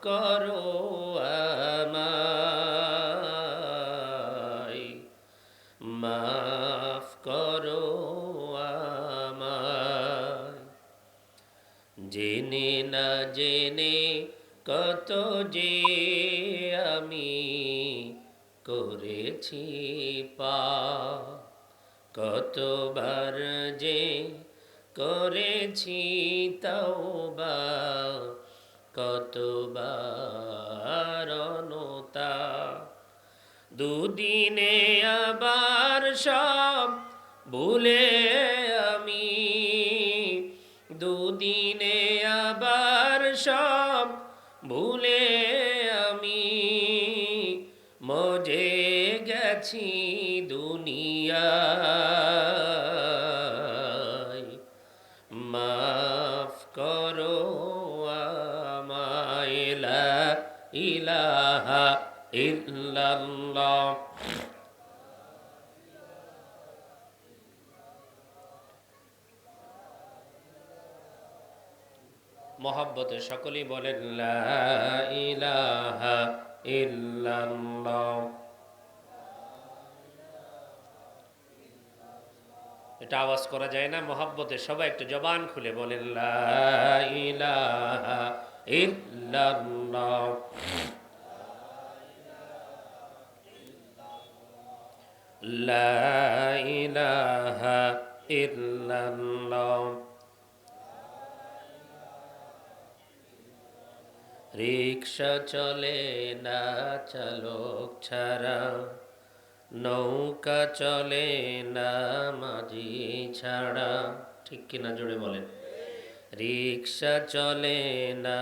করো আমায়, মাফ করো আমায়। জেনে না জেনে কত যে আমি করেছি পাপ, কতবার যে করেছি তওবা, কতবার অনুতাপ। দুদিনে আবার সব ভুলে আমি, দুদিনে আবার সব ভুলে আমি মজে গেছি দুনিয়ায়। মাফ করো আমায়, লা ইলাহা ইল্লাল্লাহ। মহব্বতে সকলেই বলেন লা ইলাহা ইল্লাল্লাহ। এটা আওয়াজ করা যায় না, মহব্বতে সবাই একটু জবান খুলে বলেন লা ইলাহা ইল্লাল্লাহ। লা ইলাহা ইল্লাল্লাহ। রিক্সা চলে না চালক ছাড়া, নৌকা চলে না মাঝি ছাড়া। ঠিক কিনা জোরে বলেন। রিক্সা চলে না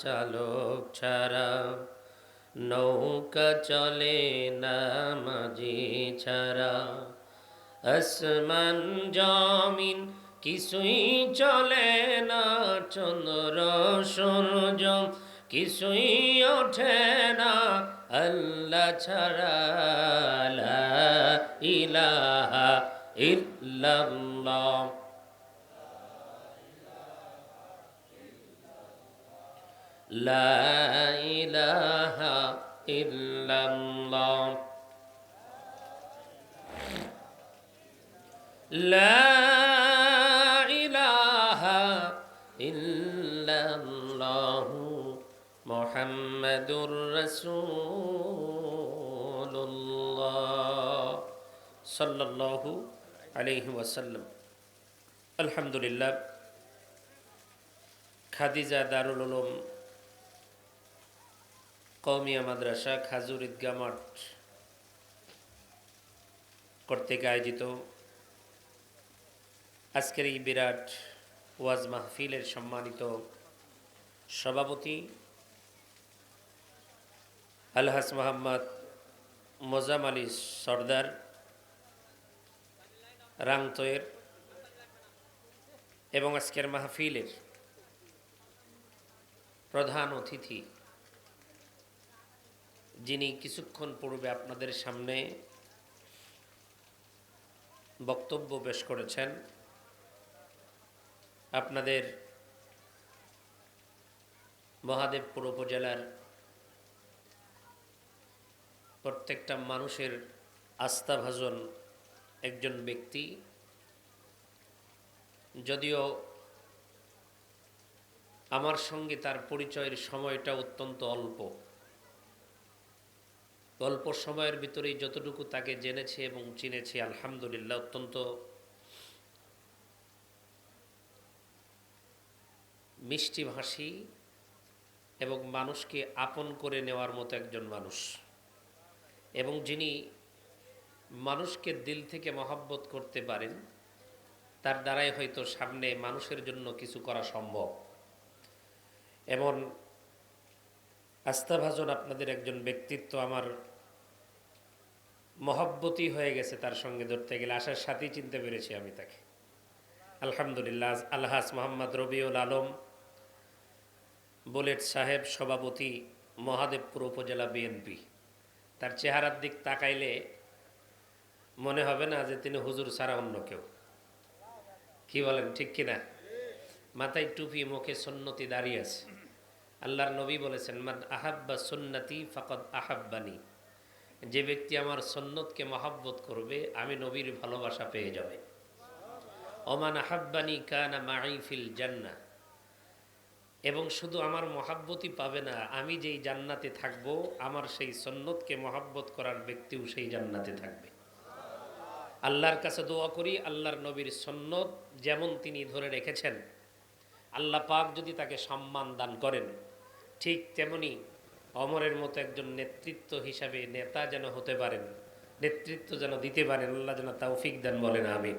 চালক ছাড়া, নৌকা চলে না মাঝি ছাড়া। আসমান জমিন কিছুই চলে না, চন্দ্র সূর্য কিছুই ওঠে না আল্লাহ ছাড়া। লা ইলাহা ইল্লাল্লাহ। লা ইলাহা ইল্লাল্লাহ। লা ইলাহা ইল্লাল্লাহু মুহাম্মাদুর রাসূলুল্লাহ সাল্লাল্লাহু আলাইহি ওয়াসাল্লাম। আলহামদুলিল্লাহ, খাদিজা দারুল উলুম কওমিয়া মাদ্রাসা খাজুর ঈদগাহ মাঠ কর্তৃক আয়োজিত আজকের এই বিরাট ওয়াজ মাহফিলের সম্মানিত সভাপতি আলহাজ মোহাম্মদ মোজাম আলী সর্দার রাংতয়ের এবং আজকের মাহফিলের প্রধান অতিথি যিনি কিছুক্ষণ পূর্বে আপনাদের সামনে বক্তব্য পেশ করেছেন, আপনাদের মহাদেবপুর উপজেলার প্রত্যেকটা মানুষের আস্থাভাজন একজন ব্যক্তি। যদিও আমার সঙ্গে তার পরিচয়ের সময়টা অত্যন্ত অল্প, অল্প সময়ের ভিতরেই যতটুকু তাকে জেনেছি এবং চিনেছি, আলহামদুলিল্লাহ অত্যন্ত মিষ্টি ভাষী এবং মানুষকে আপন করে নেওয়ার মতো একজন মানুষ, এবং যিনি মানুষকে দিল থেকে মহব্বত করতে পারেন, তার দ্বারাই হয়তো সামনে মানুষের জন্য কিছু করা সম্ভব। এমন আস্থাভাজন আপনাদের একজন ব্যক্তিত্ব আমার মহব্বতই হয়ে গেছে তার সঙ্গে ধরতে গেলে, আসার সাথেই চিনতে পেরেছি আমি তাকে। আলহামদুলিল্লাহ। আলহাজ মোহাম্মদ রবিউল আলম বুলেট সাহেব, সভাপতি মহাদেবপুর উপজেলা বিএনপি। তার চেহারার দিক তাকাইলে মনে হবে না যে তিনি হুজুর ছাড়া অন্য কেউ। কি বলেন, ঠিক কিনা? মাথায় টুপি, মুখে সুন্নতি দাঁড়িয়ে আছে, আল্লাহর নবী বলেছেন, মান আহাব্বা সুন্নতি ফাকাদ আহাব্বানি, যে ব্যক্তি আমার সুন্নতকে মহাব্বত করবে আমি নবীর ভালোবাসা পেয়ে যাবে। ওমান আহাব্বানি কানা মাই ফিল জান্নাহ, এবং শুধু আমার মহাব্বতই পাবে না, আমি যেই জান্নাতে থাকব আমার সেই সুন্নতকে মহাব্বত করার ব্যক্তিও সেই জান্নাতে থাকবে। আল্লাহর কাছে দোয়া করি আল্লাহর নবীর সুন্নত যেমন তিনি ধরে রেখেছেন, আল্লাহ পাক যদি তাকে সম্মান দান করেন, ঠিক তেমনি অমরের মতো একজন নেতৃত্ব হিসাবে নেতা যেন হতে পারেন, নেতৃত্ব যেন দিতে পারেন, আল্লাহ যেন তৌফিক দেন, বলেন আমিন।